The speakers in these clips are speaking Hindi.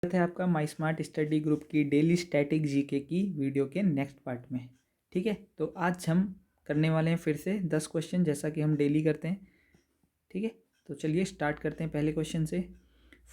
है आपका माई स्मार्ट स्टडी ग्रुप की डेली स्टैटिक जीके की वीडियो के नेक्स्ट पार्ट में। ठीक है, तो आज हम करने वाले हैं फिर से 10 क्वेश्चन जैसा कि हम डेली करते हैं। ठीक है, तो चलिए स्टार्ट करते हैं पहले क्वेश्चन से।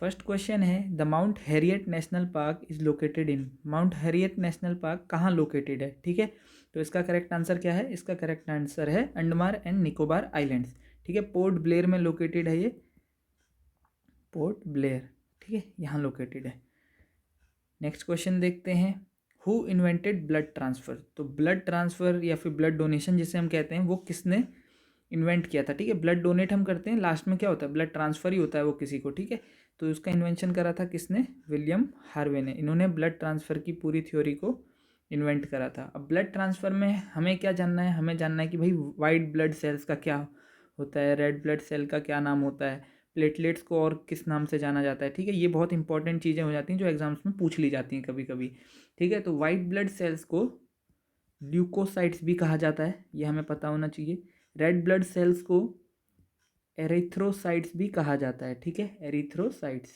फर्स्ट क्वेश्चन है, the mount Harriet national park is located in. Mount Harriet national park कहाँ लोकेटेड है? ठीक है, तो इसका करेक्ट आंसर क्या है? इसका करेक्ट आंसर है अंडमान एंड निकोबार आइलैंड्स। ठीक है, पोर्ट ब्लेयर में लोकेटेड है ये, पोर्ट ब्लेयर। ठीक है, यहाँ लोकेटेड है। नेक्स्ट क्वेश्चन देखते हैं, हु इन्वेंटेड ब्लड ट्रांसफ़र। तो ब्लड ट्रांसफ़र या फिर ब्लड डोनेशन जिसे हम कहते हैं, वो किसने इन्वेंट किया था? ठीक है, ब्लड डोनेट हम करते हैं, लास्ट में क्या होता है? ब्लड ट्रांसफ़र ही होता है वो किसी को। ठीक है, तो उसका इन्वेंशन करा था किसने? विलियम हार्वे ने। इन्होंने ब्लड ट्रांसफ़र की पूरी थ्योरी को इन्वेंट करा था। अब ब्लड ट्रांसफ़र में हमें क्या जानना है? हमें जानना है कि भाई वाइट ब्लड सेल्स का क्या होता है, रेड ब्लड सेल का क्या नाम होता है, प्लेटलेट्स को और किस नाम से जाना जाता है। ठीक है, ये बहुत इंपॉर्टेंट चीज़ें हो जाती हैं जो एग्जाम्स में पूछ ली जाती हैं कभी कभी। ठीक है, तो वाइट ब्लड सेल्स को ल्यूकोसाइट्स भी कहा जाता है, ये हमें पता होना चाहिए। रेड ब्लड सेल्स को एरिथ्रोसाइट्स भी कहा जाता है। ठीक है, एरिथ्रोसाइट्स,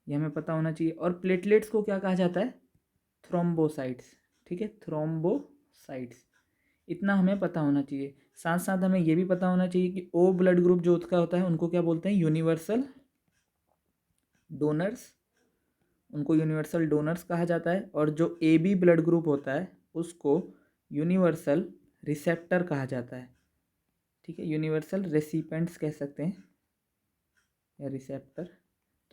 ये हमें पता होना चाहिए। और प्लेटलेट्स को क्या कहा जाता है? थ्रोम्बोसाइट्स। ठीक है, थ्रोम्बोसाइट्स, इतना हमें पता होना चाहिए। साथ साथ हमें ये भी पता होना चाहिए कि ओ ब्लड ग्रुप जो उसका होता है उनको क्या बोलते हैं? यूनिवर्सल डोनर्स, उनको यूनिवर्सल डोनर्स कहा जाता है। और जो ए बी ब्लड ग्रुप होता है उसको यूनिवर्सल रिसेप्टर कहा जाता है। ठीक है, यूनिवर्सल रेसिपेंट्स कह सकते हैं या रिसेप्टर।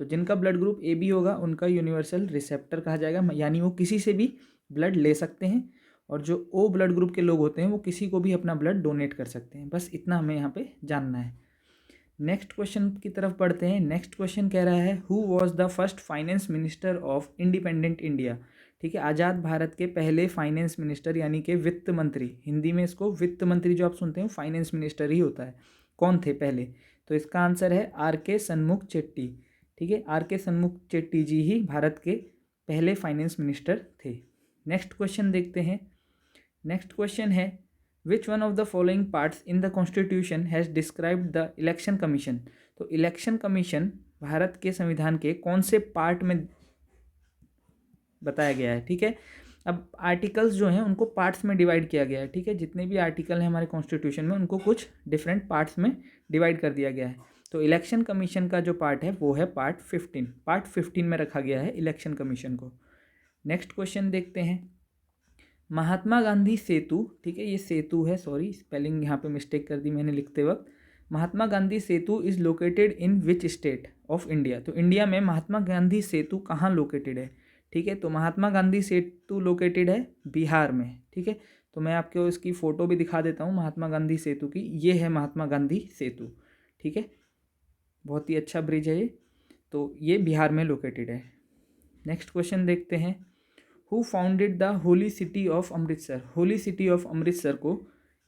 तो जिनका ब्लड ग्रुप ए बी होगा उनका यूनिवर्सल रिसेप्टर कहा जाएगा, यानी वो किसी से भी ब्लड ले सकते हैं। और जो ओ ब्लड ग्रुप के लोग होते हैं वो किसी को भी अपना ब्लड डोनेट कर सकते हैं। बस इतना हमें यहाँ पे जानना है। नेक्स्ट क्वेश्चन की तरफ बढ़ते हैं। नेक्स्ट क्वेश्चन कह रहा है, who was the first finance minister of independent India. ठीक है, आज़ाद भारत के पहले फाइनेंस मिनिस्टर यानी कि वित्त मंत्री, हिंदी में इसको वित्त मंत्री जो आप सुनते हैं फाइनेंस मिनिस्टर ही होता है। कौन थे पहले? तो इसका आंसर है आर के सन्मुख चेट्टी। ठीक है, आर के सन्मुख चेट्टी जी ही भारत के पहले फाइनेंस मिनिस्टर थे। नेक्स्ट क्वेश्चन देखते हैं। नेक्स्ट क्वेश्चन है, which one of the following parts in the constitution has described the election commission. तो इलेक्शन कमीशन भारत के संविधान के कौन से पार्ट में बताया गया है? ठीक है, अब आर्टिकल्स जो हैं उनको पार्ट्स में डिवाइड किया गया है। ठीक है, जितने भी आर्टिकल हैं हमारे कॉन्स्टिट्यूशन में उनको कुछ डिफरेंट पार्ट्स में डिवाइड कर दिया गया है। तो इलेक्शन कमीशन का जो पार्ट है वो है पार्ट 15। पार्ट 15 में रखा गया है इलेक्शन कमीशन को। नेक्स्ट क्वेश्चन देखते हैं, महात्मा गांधी सेतु। ठीक है, ये सेतु है, सॉरी स्पेलिंग यहाँ पे मिस्टेक कर दी मैंने लिखते वक्त। Mahatma Gandhi Setu is located in which state of India. तो इंडिया में महात्मा गांधी सेतु कहाँ लोकेटेड है? ठीक है, तो महात्मा गांधी सेतु लोकेटेड है बिहार में। ठीक है, तो मैं आपको इसकी फ़ोटो भी दिखा देता हूँ महात्मा गांधी सेतु की। ये है महात्मा गांधी सेतु। ठीक है, बहुत ही अच्छा ब्रिज है ये, तो ये बिहार में लोकेटेड है। नेक्स्ट क्वेश्चन देखते हैं, who founded the holy city of Amritsar. Holy city of Amritsar को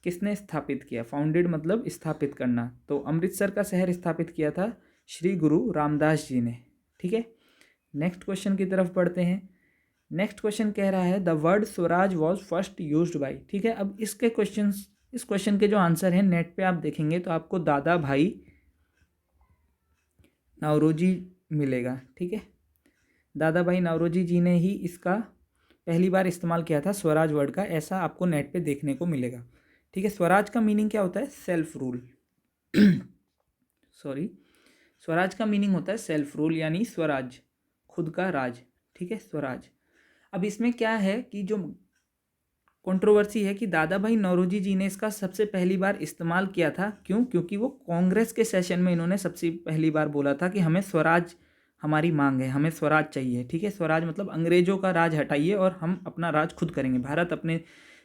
किसने स्थापित किया? फाउंडेड मतलब स्थापित करना, तो अमृतसर का शहर स्थापित किया था श्री गुरु रामदास जी ने। ठीक है, नेक्स्ट क्वेश्चन की तरफ बढ़ते हैं। नेक्स्ट क्वेश्चन कह रहा है, the word Swaraj was first used by. ठीक है, अब इस क्वेश्चन के जो आंसर हैं नेट पे आप देखेंगे तो आपको दादा भाई नौरोजी मिलेगा। ठीक है, दादा भाई नौरोजी जी ने ही इसका पहली बार इस्तेमाल किया था स्वराज वर्ड का, ऐसा आपको नेट पे देखने को मिलेगा। ठीक है, स्वराज का मीनिंग क्या होता है? Self rule. सॉरी, स्वराज का मीनिंग होता है सेल्फ रूल, यानी स्वराज, खुद का राज। ठीक है, स्वराज। अब इसमें क्या है कि जो कंट्रोवर्सी है कि दादा भाई नौरोजी जी ने इसका सबसे पहली बार इस्तेमाल किया था। क्यों? क्योंकि वो कांग्रेस के सेशन में इन्होंने सबसे पहली बार बोला था कि हमें स्वराज, हमारी मांग है, हमें स्वराज चाहिए। ठीक है, स्वराज मतलब अंग्रेजों का राज हटाइए और हम अपना राज खुद करेंगे। भारत अपने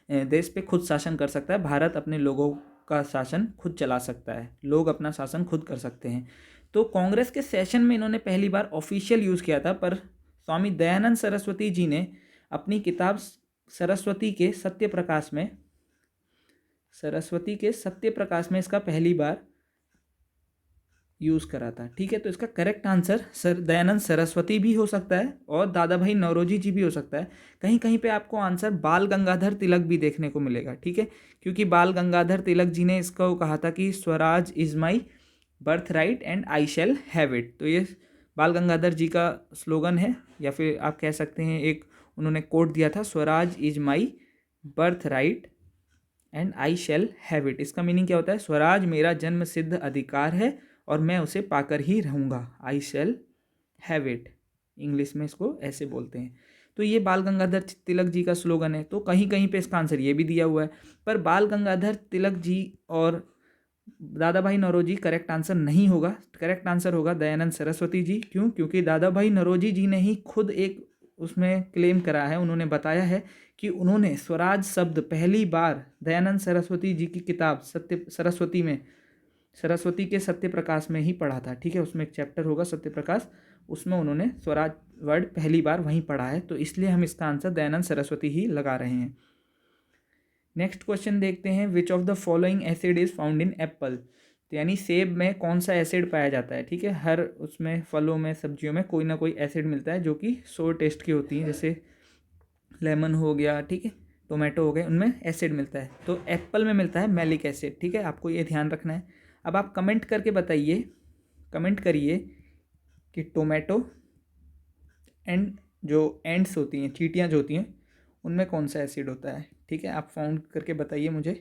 देश पे खुद शासन कर सकता है, भारत अपने लोगों का शासन खुद चला सकता है, लोग अपना शासन खुद कर सकते हैं। तो कांग्रेस के सेशन में इन्होंने पहली बार ऑफिशियल यूज़ किया था, पर स्वामी दयानंद सरस्वती जी ने अपनी किताब सरस्वती के सत्य प्रकाश में इसका पहली बार यूज़ करा था। ठीक है, तो इसका correct answer sir Dayanand Saraswati भी हो सकता है और दादा भाई नौरोजी जी भी हो सकता है। कहीं कहीं पे आपको आंसर बाल गंगाधर तिलक भी देखने को मिलेगा। ठीक है, क्योंकि बाल गंगाधर तिलक जी ने इसको कहा था कि Swaraj is my birth right and I shall have it. तो ये बाल गंगाधर जी का स्लोगन है, या फिर आप कह सकते हैं एक उन्होंने कोट दिया था, Swaraj is my birth right and I shall have it. इसका मीनिंग क्या होता है? स्वराज मेरा जन्म सिद्ध अधिकार है और मैं उसे पाकर ही रहूँगा, आई शैल हैव इट। इंग्लिश में इसको ऐसे बोलते हैं। तो ये बाल गंगाधर तिलक जी का स्लोगन है। तो कहीं कहीं पे इसका आंसर ये भी दिया हुआ है, पर बाल गंगाधर तिलक जी और दादा भाई नौरोजी करेक्ट आंसर नहीं होगा। करेक्ट आंसर होगा दयानंद सरस्वती जी। क्यों? क्योंकि दादा भाई नौरोजी जी ने ही खुद एक उसमें क्लेम करा है, उन्होंने बताया है कि उन्होंने स्वराज शब्द पहली बार दयानंद सरस्वती जी की किताब सरस्वती के सत्य प्रकाश में ही पढ़ा था। ठीक है, उसमें एक चैप्टर होगा सत्य प्रकाश, उसमें उन्होंने स्वराज वर्ड पहली बार वहीं पढ़ा है। तो इसलिए हम इसका आंसर दयानंद सरस्वती ही लगा रहे हैं। नेक्स्ट क्वेश्चन देखते हैं, which of the following acid is found in Apple. तो यानी सेब में कौन सा एसिड पाया जाता है। ठीक है, हर उसमें फलों में सब्जियों में कोई ना कोई एसिड मिलता है जो कि सोर टेस्ट की होती है, जैसे लेमन हो गया, ठीक है, टोमेटो हो गए, उनमें एसिड मिलता है। तो एप्पल में मिलता है मैलिक एसिड। ठीक है, आपको ये ध्यान रखना है। अब आप कमेंट करके बताइए, कमेंट करिए कि टोमेटो एंड जो एंड्स होती हैं, चींटियाँ जो होती हैं, उनमें कौन सा एसिड होता है। ठीक है, आप फाउंड करके बताइए मुझे।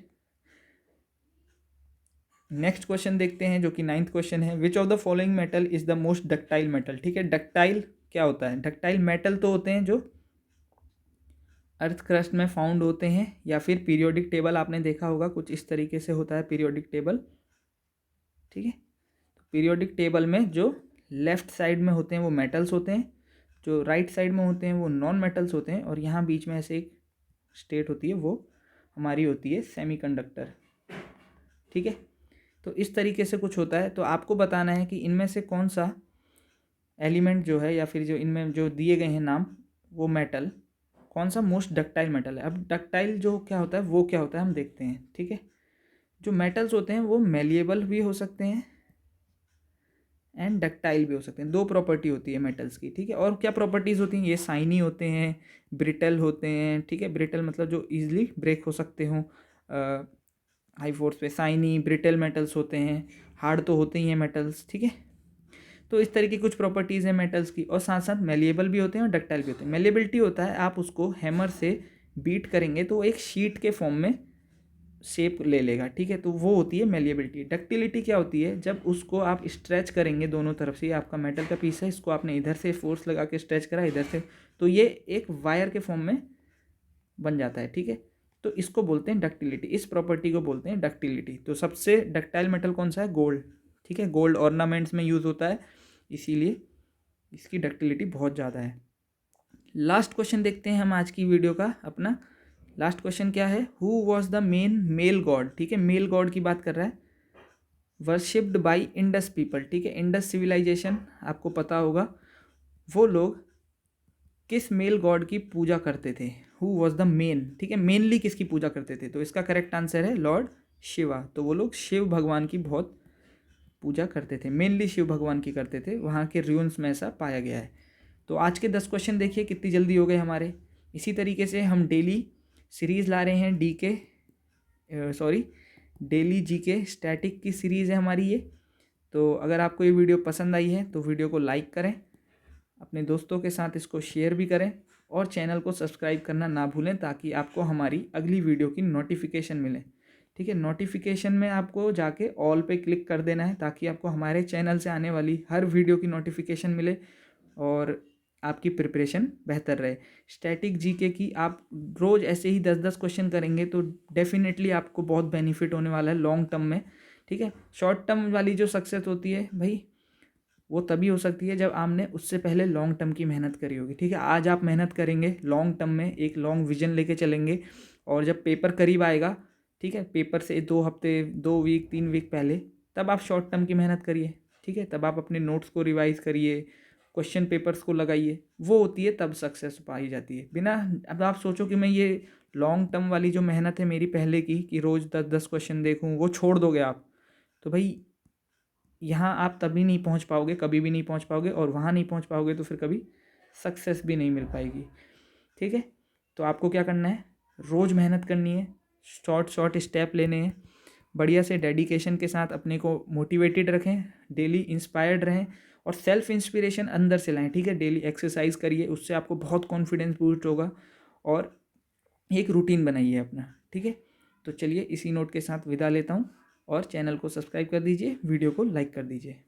नेक्स्ट क्वेश्चन देखते हैं जो कि 9th क्वेश्चन है, which of the following metal is the most ductile metal. ठीक है, डक्टाइल क्या होता है? डक्टाइल मेटल तो होते हैं जो अर्थ क्रस्ट में फाउंड होते हैं, या फिर पीरियोडिक टेबल आपने देखा होगा कुछ इस तरीके से होता है पीरियोडिक टेबल। ठीक है, तो पीरियोडिक टेबल में जो लेफ्ट साइड में होते हैं वो मेटल्स होते हैं, जो राइट साइड में होते हैं वो नॉन मेटल्स होते हैं, और यहाँ बीच में ऐसे एक स्टेट होती है वो हमारी होती है सेमीकंडक्टर। ठीक है, तो इस तरीके से कुछ होता है। तो आपको बताना है कि इनमें से कौन सा एलिमेंट जो है, या फिर जो इनमें जो दिए गए हैं नाम, वो मेटल कौन सा मोस्ट डक्टाइल मेटल है। अब डक्टाइल जो क्या होता है वो क्या होता है हम देखते हैं। ठीक है, जो मेटल्स होते हैं वो मेलिएबल भी हो सकते हैं एंड डक्टाइल भी हो सकते हैं। दो प्रॉपर्टी होती है मेटल्स की। ठीक है, और क्या प्रॉपर्टीज़ होती हैं? ये शाइनी होते हैं, ब्रिटल होते हैं। ठीक है, ब्रिटल मतलब जो ईजिली ब्रेक हो सकते हों हाई फोर्स पे। शाइनी ब्रिटल मेटल्स होते हैं, हार्ड तो होते ही हैं मेटल्स। ठीक है, तो इस तरह की कुछ प्रॉपर्टीज़ हैं मेटल्स की, और साथ साथ मेलिएबल भी होते हैं और डक्टाइल भी होते हैं। मेलिएबिलिटी होता है आप उसको हैमर से बीट करेंगे तो एक शीट के फॉर्म में शेप ले लेगा। ठीक है, तो वो होती है मेलिएबिलिटी। डक्टिलिटी क्या होती है? जब उसको आप स्ट्रेच करेंगे दोनों तरफ से, आपका मेटल का पीस है, इसको आपने इधर से फोर्स लगा के स्ट्रेच करा, इधर से, तो ये एक वायर के फॉर्म में बन जाता है। ठीक है, तो इसको बोलते हैं डक्टिलिटी, इस प्रॉपर्टी को बोलते हैं डक्टिलिटी। तो सबसे डक्टाइल मेटल कौन सा है? गोल्ड। ठीक है, गोल्ड ऑर्नामेंट्स में यूज़ होता है, इसीलिए इसकी डक्टिलिटी बहुत ज़्यादा है। लास्ट क्वेश्चन देखते हैं हम आज की वीडियो का अपना। लास्ट क्वेश्चन क्या है? Who was the main male god. ठीक है, मेल गॉड की बात कर रहा है। Worshipped by Indus people. ठीक है, इंडस सिविलाइजेशन आपको पता होगा, वो लोग किस मेल गॉड की पूजा करते थे? Who was the main. ठीक है, मेनली किसकी पूजा करते थे? तो इसका करेक्ट आंसर है लॉर्ड शिवा। तो वो लोग शिव भगवान की बहुत पूजा करते थे, मेनली शिव भगवान की करते थे, वहाँ के रून्स में ऐसा पाया गया है। तो आज के 10 क्वेश्चन देखिए कितनी जल्दी हो गए हमारे। इसी तरीके से हम डेली सीरीज़ ला रहे हैं डेली जीके स्टैटिक की सीरीज़ है हमारी ये। तो अगर आपको ये वीडियो पसंद आई है तो वीडियो को लाइक करें, अपने दोस्तों के साथ इसको शेयर भी करें, और चैनल को सब्सक्राइब करना ना भूलें ताकि आपको हमारी अगली वीडियो की नोटिफिकेशन मिले। ठीक है, नोटिफिकेशन में आपको जाके ऑल पे क्लिक कर देना है ताकि आपको हमारे चैनल से आने वाली हर वीडियो की नोटिफिकेशन मिले और आपकी प्रिपरेशन बेहतर रहे। स्टैटिक जीके की आप रोज़ ऐसे ही 10-10 क्वेश्चन करेंगे तो डेफिनेटली आपको बहुत बेनिफिट होने वाला है लॉन्ग टर्म में। ठीक है, शॉर्ट टर्म वाली जो सक्सेस होती है भाई, वो तभी हो सकती है जब आपने उससे पहले लॉन्ग टर्म की मेहनत करी होगी। ठीक है, आज आप मेहनत करेंगे लॉन्ग टर्म में, एक लॉन्ग विजन लेके चलेंगे, और जब पेपर करीब आएगा, ठीक है, पेपर से 2 हफ्ते 2 वीक 3 वीक पहले, तब आप शॉर्ट टर्म की मेहनत करिए। ठीक है, तब आप अपने नोट्स को रिवाइज़ करिए, क्वेश्चन पेपर्स को लगाइए, वो होती है तब सक्सेस पाई जाती है। बिना, अब आप सोचो कि मैं ये लॉन्ग टर्म वाली जो मेहनत है मेरी पहले की, कि रोज़ 10-10 क्वेश्चन देखूँ, वो छोड़ दोगे आप, तो भाई यहाँ आप तभी नहीं पहुँच पाओगे, कभी भी नहीं पहुँच पाओगे, और वहाँ नहीं पहुँच पाओगे तो फिर कभी सक्सेस भी नहीं मिल पाएगी। ठीक है, तो आपको क्या करना है? रोज़ मेहनत करनी है, शॉर्ट स्टेप लेने हैं, बढ़िया से डेडिकेशन के साथ अपने को मोटिवेटेड रखें, डेली इंस्पायर्ड रहें, और सेल्फ इंस्पिरेशन अंदर से लाएं, ठीक है। डेली एक्सरसाइज करिए, उससे आपको बहुत कॉन्फिडेंस बूस्ट होगा, और एक रूटीन बनाइए अपना, ठीक है। तो चलिए इसी नोट के साथ विदा लेता हूँ, और चैनल को सब्सक्राइब कर दीजिए, वीडियो को लाइक कर दीजिए।